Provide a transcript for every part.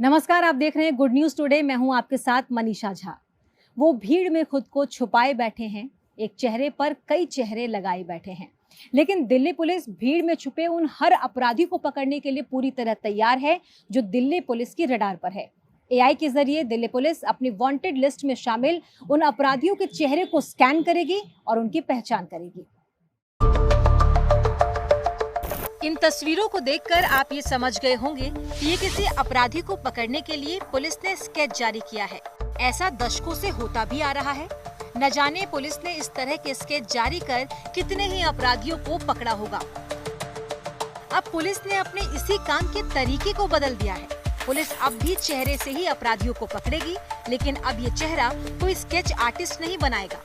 नमस्कार, आप देख रहे हैं गुड न्यूज टुडे। मैं हूं आपके साथ मनीषा झा। वो भीड़ में खुद को छुपाए बैठे हैं, एक चेहरे पर कई चेहरे लगाए बैठे हैं। लेकिन दिल्ली पुलिस भीड़ में छुपे उन हर अपराधी को पकड़ने के लिए पूरी तरह तैयार है जो दिल्ली पुलिस की रडार पर है। एआई के जरिए दिल्ली पुलिस अपनी वांटेड लिस्ट में शामिल उन अपराधियों के चेहरे को स्कैन करेगी और उनकी पहचान करेगी। इन तस्वीरों को देखकर आप ये समझ गए होंगे कि ये किसी अपराधी को पकड़ने के लिए पुलिस ने स्केच जारी किया है। ऐसा दशकों से होता भी आ रहा है। न जाने पुलिस ने इस तरह के स्केच जारी कर कितने ही अपराधियों को पकड़ा होगा। अब पुलिस ने अपने इसी काम के तरीके को बदल दिया है। पुलिस अब भी चेहरे से ही अपराधियों को पकड़ेगी, लेकिन अब ये चेहरा कोई स्केच आर्टिस्ट नहीं बनाएगा।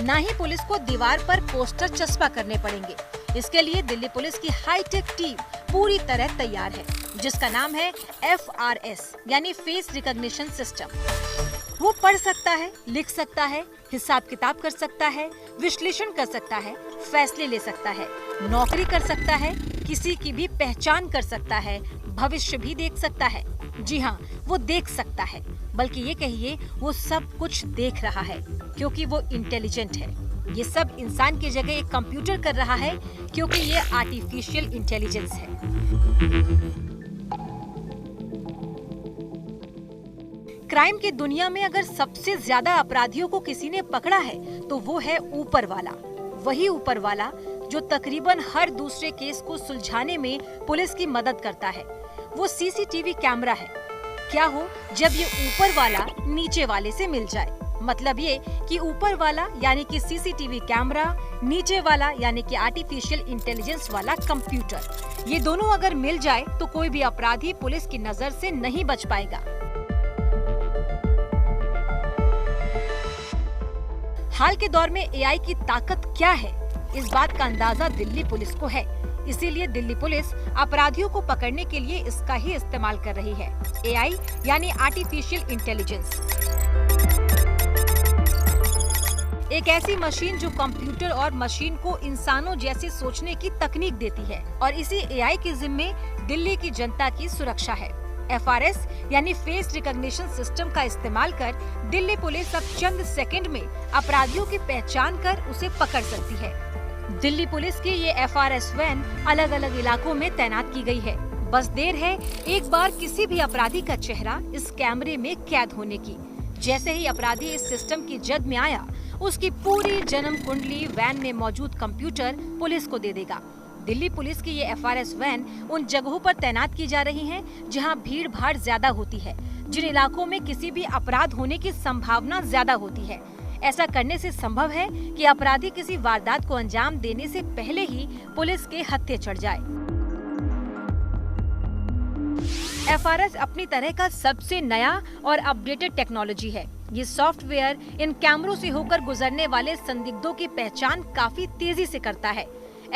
न ही पुलिस को दीवार पर पोस्टर चस्पा करने पड़ेंगे। इसके लिए दिल्ली पुलिस की हाईटेक टीम पूरी तरह तैयार है, जिसका नाम है FRS यानी फेस रिकॉग्निशन सिस्टम। वो पढ़ सकता है, लिख सकता है, हिसाब किताब कर सकता है, विश्लेषण कर सकता है, फैसले ले सकता है, नौकरी कर सकता है, किसी की भी पहचान कर सकता है, भविष्य भी देख सकता है। जी हाँ, वो देख सकता है, बल्कि ये कहिए वो सब कुछ देख रहा है, क्योंकि वो इंटेलिजेंट है। ये सब इंसान की जगह एक कंप्यूटर कर रहा है, क्योंकि ये आर्टिफिशियल इंटेलिजेंस है। क्राइम की दुनिया में अगर सबसे ज्यादा अपराधियों को किसी ने पकड़ा है तो वो है ऊपर वाला। वही ऊपर वाला जो तकरीबन हर दूसरे केस को सुलझाने में पुलिस की मदद करता है। वो सीसीटीवी कैमरा है। क्या हो जब ये ऊपर वाला नीचे वाले से मिल जाए? मतलब ये कि ऊपर वाला यानी कि सीसीटीवी कैमरा, नीचे वाला यानी कि आर्टिफिशियल इंटेलिजेंस वाला कंप्यूटर, ये दोनों अगर मिल जाए तो कोई भी अपराधी पुलिस की नजर से नहीं बच पाएगा। हाल के दौर में एआई की ताकत क्या है, इस बात का अंदाजा दिल्ली पुलिस को है। इसीलिए दिल्ली पुलिस अपराधियों को पकड़ने के लिए इसका ही इस्तेमाल कर रही है, एआई यानी आर्टिफिशियल इंटेलिजेंस। एक ऐसी मशीन जो कंप्यूटर और मशीन को इंसानों जैसे सोचने की तकनीक देती है, और इसी एआई के जिम्मे दिल्ली की जनता की सुरक्षा है। FRS यानी फेस रिकॉग्निशन सिस्टम का इस्तेमाल कर दिल्ली पुलिस अब चंद सेकंड में अपराधियों की पहचान कर उसे पकड़ सकती है। दिल्ली पुलिस की ये FRS वैन अलग अलग इलाकों में तैनात की गई है। बस देर है एक बार किसी भी अपराधी का चेहरा इस कैमरे में कैद होने की। जैसे ही अपराधी इस सिस्टम की जद में आया, उसकी पूरी जन्म कुंडली वैन में मौजूद कंप्यूटर पुलिस को दे देगा। दिल्ली पुलिस की ये FRS वैन उन जगहों पर तैनात की जा रही है जहां भीड़ भाड़ ज्यादा होती है, जिन इलाकों में किसी भी अपराध होने की संभावना ज्यादा होती है। ऐसा करने से संभव है कि अपराधी किसी वारदात को अंजाम देने से पहले ही पुलिस के हत्थे चढ़ जाए। FRS अपनी तरह का सबसे नया और अपडेटेड टेक्नोलॉजी है। ये सॉफ्टवेयर इन कैमरों से होकर गुजरने वाले संदिग्धों की पहचान काफी तेजी से करता है।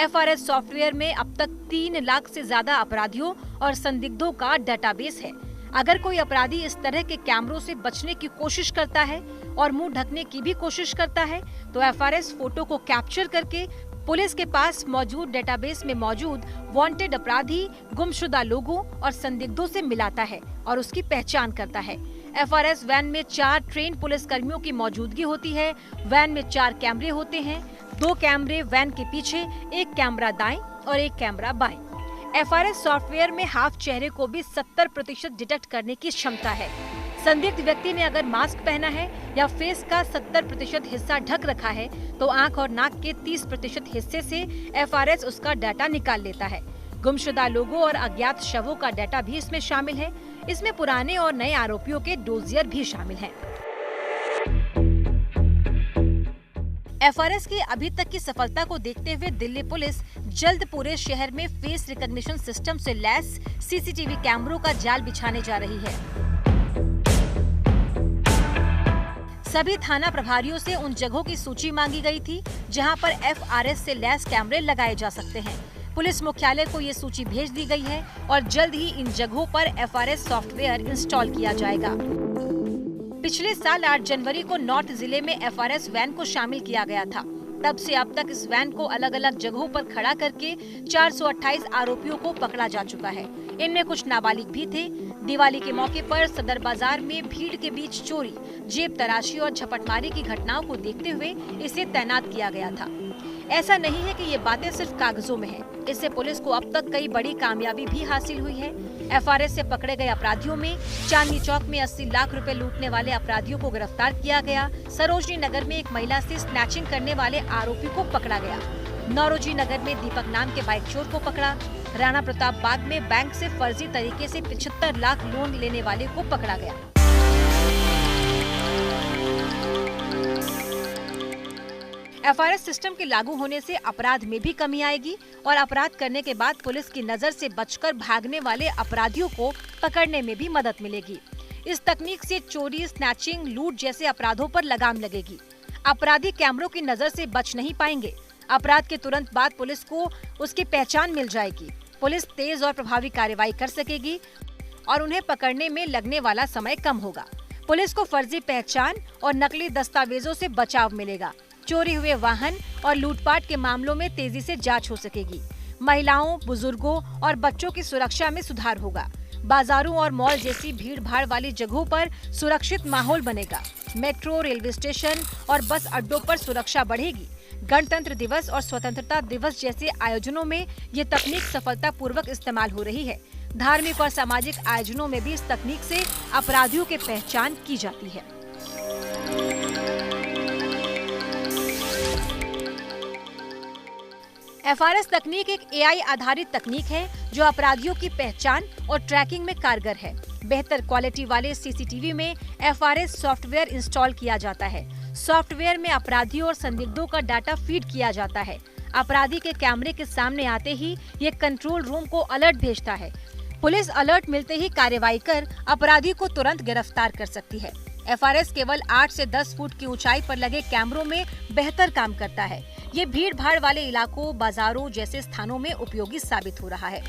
FRS सॉफ्टवेयर में अब तक 3 लाख से ज्यादा अपराधियों और संदिग्धों का डेटाबेस है। अगर कोई अपराधी इस तरह के कैमरों से बचने की कोशिश करता है और मुंह ढकने की भी कोशिश करता है, तो FRS फोटो को कैप्चर करके पुलिस के पास मौजूद डेटाबेस में मौजूद वांटेड अपराधी, गुमशुदा लोगों और संदिग्धों से मिलाता है और उसकी पहचान करता है। FRS वैन में 4 ट्रेन पुलिस कर्मियों की मौजूदगी होती है। वैन में 4 कैमरे होते हैं, 2 कैमरे वैन के पीछे, 1 कैमरा दाएं और 1 कैमरा बाएं। FRS सॉफ्टवेयर में हाफ चेहरे को भी 70% डिटेक्ट करने की क्षमता है। संदिग्ध व्यक्ति ने अगर मास्क पहना है या फेस का 70% हिस्सा ढक रखा है, तो आंख और नाक के 30% हिस्से से FRS उसका डाटा निकाल लेता है। गुमशुदा लोगों और अज्ञात शवों का डाटा भी इसमें शामिल है। इसमें पुराने और नए आरोपियों के डोजियर भी शामिल हैं। FRS की अभी तक की सफलता को देखते हुए दिल्ली पुलिस जल्द पूरे शहर में फेस रिकॉग्निशन सिस्टम से लैस सीसीटीवी कैमरों का जाल बिछाने जा रही है। सभी थाना प्रभारियों से उन जगहों की सूची मांगी गई थी जहां पर FRS से लैस कैमरे लगाए जा सकते हैं। पुलिस मुख्यालय को ये सूची भेज दी गई है और जल्द ही इन जगहों पर FRS सॉफ्टवेयर इंस्टॉल किया जाएगा। पिछले साल 8 जनवरी को नॉर्थ जिले में FRS वैन को शामिल किया गया था। तब से अब तक इस वैन को अलग अलग जगहों पर खड़ा करके 428 आरोपियों को पकड़ा जा चुका है। इनमें कुछ नाबालिग भी थे। दिवाली के मौके पर सदर बाजार में भीड़ के बीच चोरी, जेब तराशी और झपटमारी की घटनाओं को देखते हुए इसे तैनात किया गया था। ऐसा नहीं है कि ये बातें सिर्फ कागजों में हैं। इससे पुलिस को अब तक कई बड़ी कामयाबी भी हासिल हुई है। एफआरएस से पकड़े गए अपराधियों में चांदनी चौक में 80 लाख रुपए लूटने वाले अपराधियों को गिरफ्तार किया गया। सरोजनी नगर में एक महिला से स्नैचिंग करने वाले आरोपी को पकड़ा गया। नौरोजी नगर में दीपक नाम के बाइक चोर को पकड़ा। राणा प्रताप बाग में बैंक से फर्जी तरीके से 75 लाख लोन लेने वाले को पकड़ा गया। एफआरएस सिस्टम के लागू होने से अपराध में भी कमी आएगी और अपराध करने के बाद पुलिस की नजर से बचकर भागने वाले अपराधियों को पकड़ने में भी मदद मिलेगी। इस तकनीक से चोरी, स्नैचिंग, लूट जैसे अपराधों पर लगाम लगेगी। अपराधी कैमरों की नजर से बच नहीं पाएंगे। अपराध के तुरंत बाद पुलिस को उसकी पहचान मिल जाएगी। पुलिस तेज और प्रभावी कार्रवाई कर सकेगी और उन्हें पकड़ने में लगने वाला समय कम होगा। पुलिस को फर्जी पहचान और नकली दस्तावेजों से बचाव मिलेगा। चोरी हुए वाहन और लूटपाट के मामलों में तेजी से जांच हो सकेगी। महिलाओं, बुजुर्गों और बच्चों की सुरक्षा में सुधार होगा। बाजारों और मॉल जैसी भीड़ भाड़ वाली जगहों पर सुरक्षित माहौल बनेगा। मेट्रो, रेलवे स्टेशन और बस अड्डों पर सुरक्षा बढ़ेगी। गणतंत्र दिवस और स्वतंत्रता दिवस जैसे आयोजनों में ये तकनीक सफलतापूर्वक इस्तेमाल हो रही है। धार्मिक और सामाजिक आयोजनों में भी इस तकनीक से अपराधियों की पहचान की जाती है। एफआरएस तकनीक एक एआई आधारित तकनीक है जो अपराधियों की पहचान और ट्रैकिंग में कारगर है। बेहतर क्वालिटी वाले सीसीटीवी में एफआरएस सॉफ्टवेयर इंस्टॉल किया जाता है। सॉफ्टवेयर में अपराधियों और संदिग्धों का डाटा फीड किया जाता है। अपराधी के कैमरे के सामने आते ही ये कंट्रोल रूम को अलर्ट भेजता है। पुलिस अलर्ट मिलते ही कार्रवाई कर अपराधी को तुरंत गिरफ्तार कर सकती है। एफआरएस केवल 8 से 10 फुट की ऊंचाई पर लगे कैमरों में बेहतर काम करता है। ये भीड़ भाड़ वाले इलाकों, बाजारों जैसे स्थानों में उपयोगी साबित हो रहा है।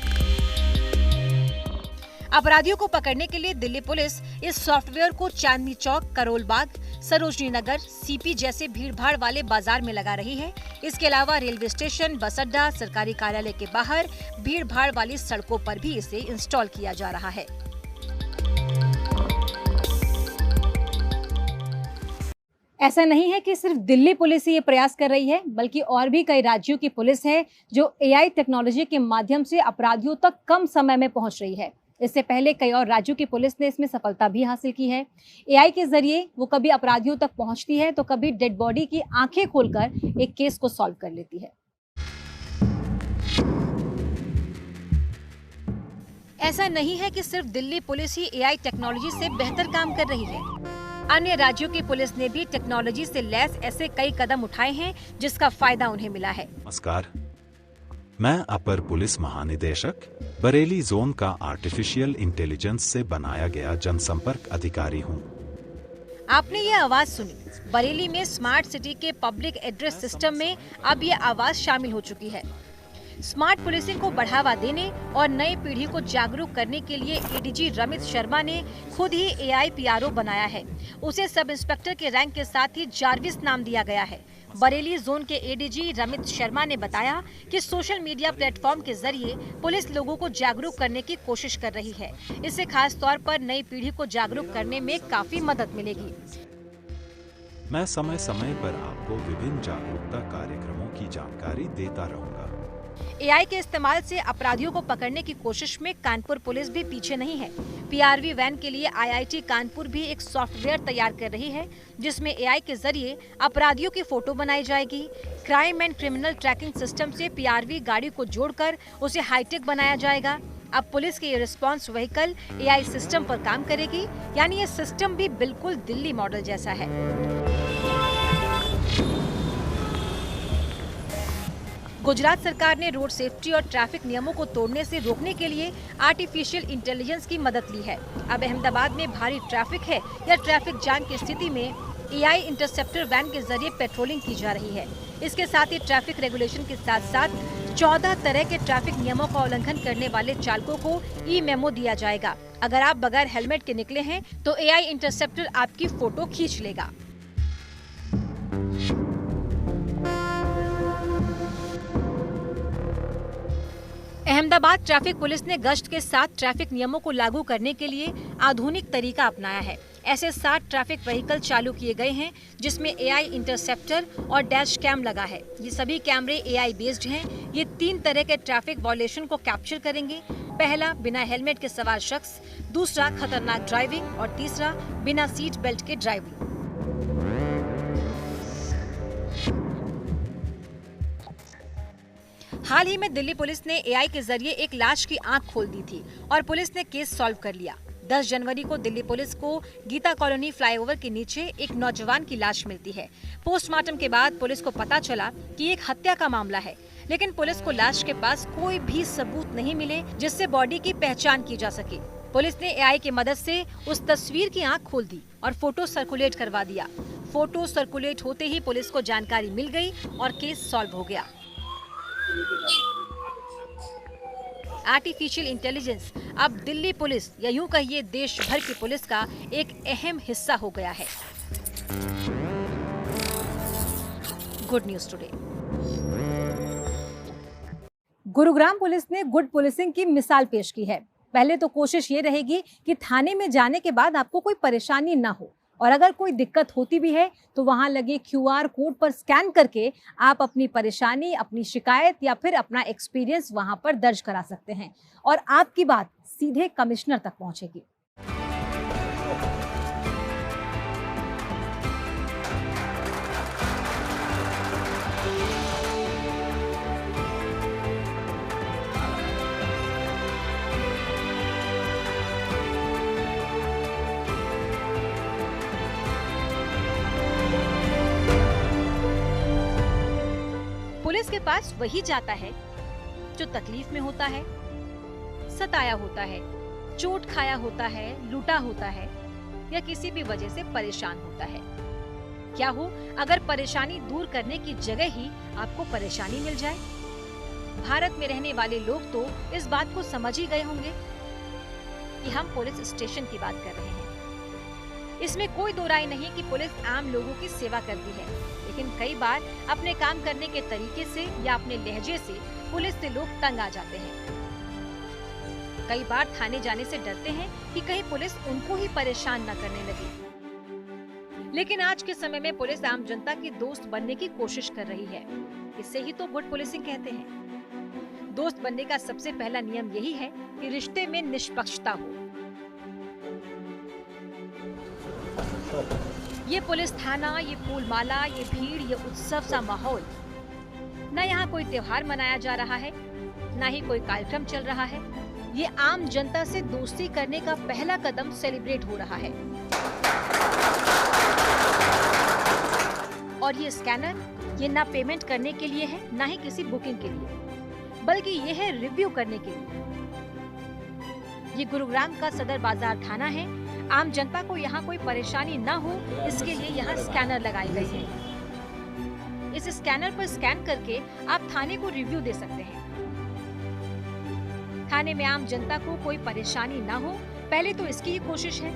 अपराधियों को पकड़ने के लिए दिल्ली पुलिस इस सॉफ्टवेयर को चांदनी चौक, करोल बाग, सरोजनी नगर, सीपी जैसे भीड़ भाड़ वाले बाजार में लगा रही है। इसके अलावा रेलवे स्टेशन, बस अड्डा, सरकारी कार्यालय के बाहर भीड़ भाड़ वाली सड़कों पर भी इसे इंस्टॉल किया जा रहा है। ऐसा नहीं है कि सिर्फ दिल्ली पुलिस ही ये प्रयास कर रही है, बल्कि और भी कई राज्यों की पुलिस है जो एआई टेक्नोलॉजी के माध्यम से अपराधियों तक कम समय में पहुंच रही है। इससे पहले कई और राज्यों की पुलिस ने इसमें सफलता भी हासिल की है। एआई के जरिए वो कभी अपराधियों तक पहुंचती है तो कभी डेड बॉडी की आंखें खोलकर एक केस को सॉल्व कर लेती है। ऐसा नहीं है कि सिर्फ दिल्ली पुलिस ही एआई टेक्नोलॉजी से बेहतर काम कर रही है। अन्य राज्यों की पुलिस ने भी टेक्नोलॉजी से लैस ऐसे कई कदम उठाए हैं जिसका फायदा उन्हें मिला है। नमस्कार, मैं अपर पुलिस महानिदेशक बरेली जोन का आर्टिफिशियल इंटेलिजेंस से बनाया गया जनसंपर्क अधिकारी हूं। आपने ये आवाज सुनी। बरेली में स्मार्ट सिटी के पब्लिक एड्रेस सिस्टम में अब ये आवाज शामिल हो चुकी है। स्मार्ट पुलिसिंग को बढ़ावा देने और नई पीढ़ी को जागरूक करने के लिए एडीजी रमित शर्मा ने खुद ही एआई पीआरओ बनाया है। उसे सब इंस्पेक्टर के रैंक के साथ ही जार्विस नाम दिया गया है। बरेली जोन के एडीजी रमित शर्मा ने बताया कि सोशल मीडिया प्लेटफॉर्म के जरिए पुलिस लोगों को जागरूक करने की कोशिश कर रही है। इससे खास तौर पर नई पीढ़ी को जागरूक करने में काफी मदद मिलेगी। मैं समय समय पर आपको विभिन्न जागरूकता कार्यक्रमों की जानकारी देता रहूंगा। एआई के इस्तेमाल से अपराधियों को पकड़ने की कोशिश में कानपुर पुलिस भी पीछे नहीं है। पीआरवी वैन के लिए आईआईटी कानपुर भी एक सॉफ्टवेयर तैयार कर रही है जिसमें एआई के जरिए अपराधियों की फोटो बनाई जाएगी। Crime and criminal tracking system से पीआरवी गाड़ी को जोड़कर उसे हाईटेक बनाया जाएगा। अब पुलिस की रिस्पांस व्हीकल एआई सिस्टम पर काम करेगी, यानी ये सिस्टम भी बिल्कुल दिल्ली मॉडल जैसा है। गुजरात सरकार ने रोड सेफ्टी और ट्रैफिक नियमों को तोड़ने से रोकने के लिए आर्टिफिशियल इंटेलिजेंस की मदद ली है। अब अहमदाबाद में भारी ट्रैफिक है या ट्रैफिक जाम की स्थिति में एआई इंटरसेप्टर वैन के जरिए पेट्रोलिंग की जा रही है। इसके साथ ही ट्रैफिक रेगुलेशन के साथ साथ 14 तरह के ट्रैफिक नियमों का उल्लंघन करने वाले चालकों को ई मेमो दिया जाएगा। अगर आप बगैर हेलमेट के निकले हैं तो एआई इंटरसेप्टर आपकी फोटो खींच लेगा। अहमदाबाद ट्रैफिक पुलिस ने गश्त के 7 ट्रैफिक नियमों को लागू करने के लिए आधुनिक तरीका अपनाया है। ऐसे 7 ट्रैफिक व्हीकल चालू किए गए हैं जिसमें AI इंटरसेप्टर और डैश कैम लगा है। ये सभी कैमरे AI बेस्ड हैं। ये 3 तरह के ट्रैफिक वायलेशन को कैप्चर करेंगे। पहला, बिना हेलमेट के सवार शख्स, दूसरा खतरनाक ड्राइविंग और तीसरा बिना सीट बेल्ट के ड्राइविंग। हाल ही में दिल्ली पुलिस ने AI के जरिए एक लाश की आंख खोल दी थी और पुलिस ने केस सॉल्व कर लिया। 10 जनवरी को दिल्ली पुलिस को गीता कॉलोनी फ्लाईओवर के नीचे एक नौजवान की लाश मिलती है। पोस्टमार्टम के बाद पुलिस को पता चला कि एक हत्या का मामला है, लेकिन पुलिस को लाश के पास कोई भी सबूत नहीं मिले जिससे बॉडी की पहचान की जा सके। पुलिस ने AI की मदद से उस तस्वीर की आंख खोल दी और फोटो सर्कुलेट करवा दिया। फोटो सर्कुलेट होते ही पुलिस को जानकारी मिल गई और केस सॉल्व हो गया। आर्टिफिशियल इंटेलिजेंस अब दिल्ली पुलिस या यूं कहिए देश भर की पुलिस का एक अहम हिस्सा हो गया है। Good news today. Gurugram police ने गुड पुलिसिंग की मिसाल पेश की है। पहले तो कोशिश ये रहेगी कि थाने में जाने के बाद आपको कोई परेशानी ना हो, और अगर कोई दिक्कत होती भी है तो वहां लगे QR कोड पर स्कैन करके आप अपनी परेशानी, अपनी शिकायत या फिर अपना एक्सपीरियंस वहां पर दर्ज करा सकते हैं और आपकी बात सीधे कमिश्नर तक पहुंचेगी। पुलिस के पास वही जाता है जो तकलीफ में होता है, सताया होता है, चोट खाया होता है, लूटा होता है या किसी भी वजह से परेशान होता है। क्या हो अगर परेशानी दूर करने की जगह ही आपको परेशानी मिल जाए? भारत में रहने वाले लोग तो इस बात को समझ ही गए होंगे कि हम पुलिस स्टेशन की बात कर रहे हैं। इसमें कोई दो राय नहीं कि पुलिस आम लोगों की सेवा करती है, लेकिन कई बार अपने काम करने के तरीके से या अपने लहजे से पुलिस से लोग तंग आ जाते हैं। कई बार थाने जाने से डरते हैं कि कहीं पुलिस उनको ही परेशान न करने लगे। लेकिन आज के समय में पुलिस आम जनता की दोस्त बनने की कोशिश कर रही है। इसे ही तो गुड पुलिसिंग कहते हैं। दोस्त बनने का सबसे पहला नियम यही है कि रिश्ते में निष्पक्षता हो। ये पुलिस थाना, ये फूलमाला, ये भीड़, ये उत्सव सा माहौल, न यहाँ कोई त्योहार मनाया जा रहा है, न ही कोई कार्यक्रम चल रहा है। ये आम जनता से दोस्ती करने का पहला कदम सेलिब्रेट हो रहा है। और ये स्कैनर, ये ना पेमेंट करने के लिए है, ना ही किसी बुकिंग के लिए, बल्कि ये है रिव्यू करने के लिए। ये गुरुग्राम का सदर बाजार थाना है। आम जनता को यहाँ कोई परेशानी ना हो, इसके लिए यहाँ स्कैनर लगाए गए हैं। इस स्कैनर पर स्कैन करके आप थाने को रिव्यू दे सकते हैं। थाने में आम जनता को कोई परेशानी ना हो, पहले तो इसकी ही कोशिश है,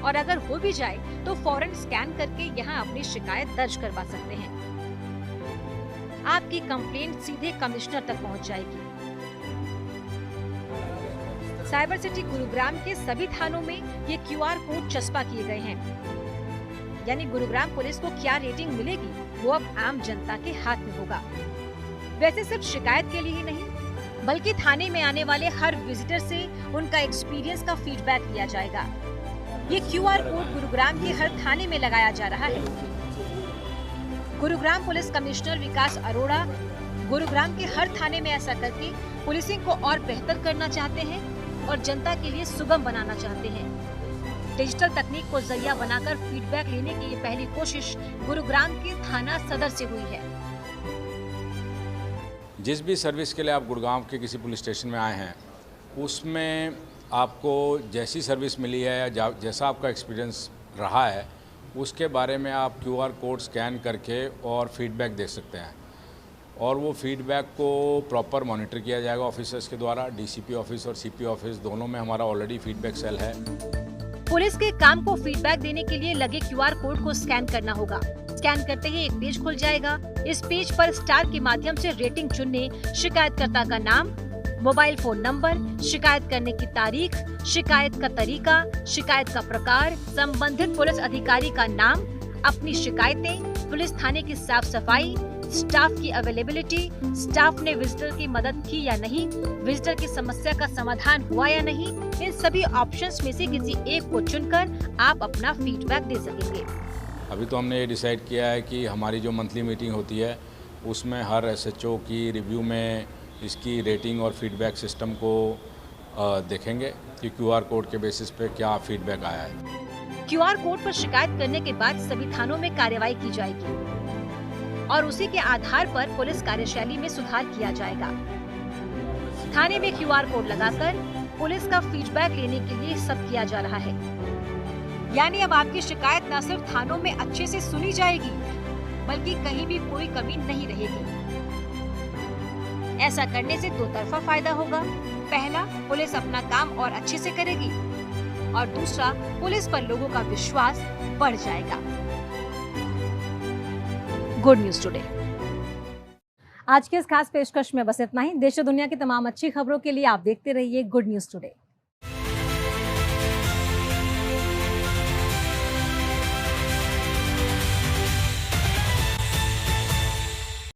और अगर हो भी जाए तो फौरन स्कैन करके यहाँ अपनी शिकायत दर्ज करवा सकते हैं। आपकी कंप्लेंट सीधे कमिश्नर तक पहुँच जाएगी। साइबर सिटी गुरुग्राम के सभी थानों में ये QR कोड चस्पा किए गए हैं। यानी गुरुग्राम पुलिस को क्या रेटिंग मिलेगी वो अब आम जनता के हाथ में होगा। वैसे सिर्फ शिकायत के लिए ही नहीं, बल्कि थाने में आने वाले हर विजिटर से उनका एक्सपीरियंस का फीडबैक लिया जाएगा। ये QR कोड गुरुग्राम के हर थाने में लगाया जा रहा है। गुरुग्राम पुलिस कमिश्नर विकास अरोड़ा गुरुग्राम के हर थाने में ऐसा करके पुलिसिंग को और बेहतर करना चाहते हैं और जनता के लिए सुगम बनाना चाहते हैं। डिजिटल तकनीक को जरिया बनाकर फीडबैक लेने की ये पहली कोशिश गुरुग्राम के थाना सदर से हुई है। जिस भी सर्विस के लिए आप गुड़गांव के किसी पुलिस स्टेशन में आए हैं, उसमें आपको जैसी सर्विस मिली है या जैसा आपका एक्सपीरियंस रहा है, उसके बारे में आप QR कोड स्कैन करके और फीडबैक दे सकते हैं। और वो फीडबैक को प्रॉपर मॉनिटर किया जाएगा ऑफिसर्स के द्वारा। DCP ऑफिस और CP ऑफिस दोनों में हमारा ऑलरेडी फीडबैक सेल है। पुलिस के काम को फीडबैक देने के लिए लगे QR कोड को स्कैन करना होगा। स्कैन करते ही एक पेज खुल जाएगा। इस पेज पर स्टार के माध्यम से रेटिंग चुनने, शिकायतकर्ता का नाम, मोबाइल फोन नंबर, शिकायत करने की तारीख, शिकायत का तरीका, शिकायत का प्रकार, संबंधित पुलिस अधिकारी का नाम, अपनी शिकायतें, पुलिस थाने की साफ सफाई, स्टाफ की अवेलेबिलिटी, स्टाफ ने विजिटर की मदद की या नहीं, विजिटर की समस्या का समाधान हुआ या नहीं, इन सभी ऑप्शंस में से किसी एक को चुनकर आप अपना फीडबैक दे सकेंगे। अभी तो हमने ये डिसाइड किया है कि हमारी जो मंथली मीटिंग होती है उसमें हर एसएचओ की रिव्यू में इसकी रेटिंग और फीडबैक सिस्टम को देखेंगे कि क्यूआर कोड के बेसिस पे क्या फीडबैक आया है। क्यूआर कोड पर शिकायत करने के बाद सभी थानों में कार्रवाई की जाएगी और उसी के आधार पर पुलिस कार्यशैली में सुधार किया जाएगा। थाने में क्यूआर कोड लगाकर पुलिस का फीडबैक लेने के लिए सब किया जा रहा है। यानी अब आपकी शिकायत न सिर्फ थानों में अच्छे से सुनी जाएगी, बल्कि कहीं भी कोई कमी नहीं रहेगी। ऐसा करने से दो तरफा फायदा होगा। पहला, पुलिस अपना काम और अच्छे से करेगी और दूसरा, पुलिस पर लोगों का विश्वास बढ़ जाएगा। Good news today. आज के इस खास पेशकश में बस इतना ही। देश और दुनिया की तमाम अच्छी खबरों के लिए आप देखते रहिए गुड न्यूज टुडे।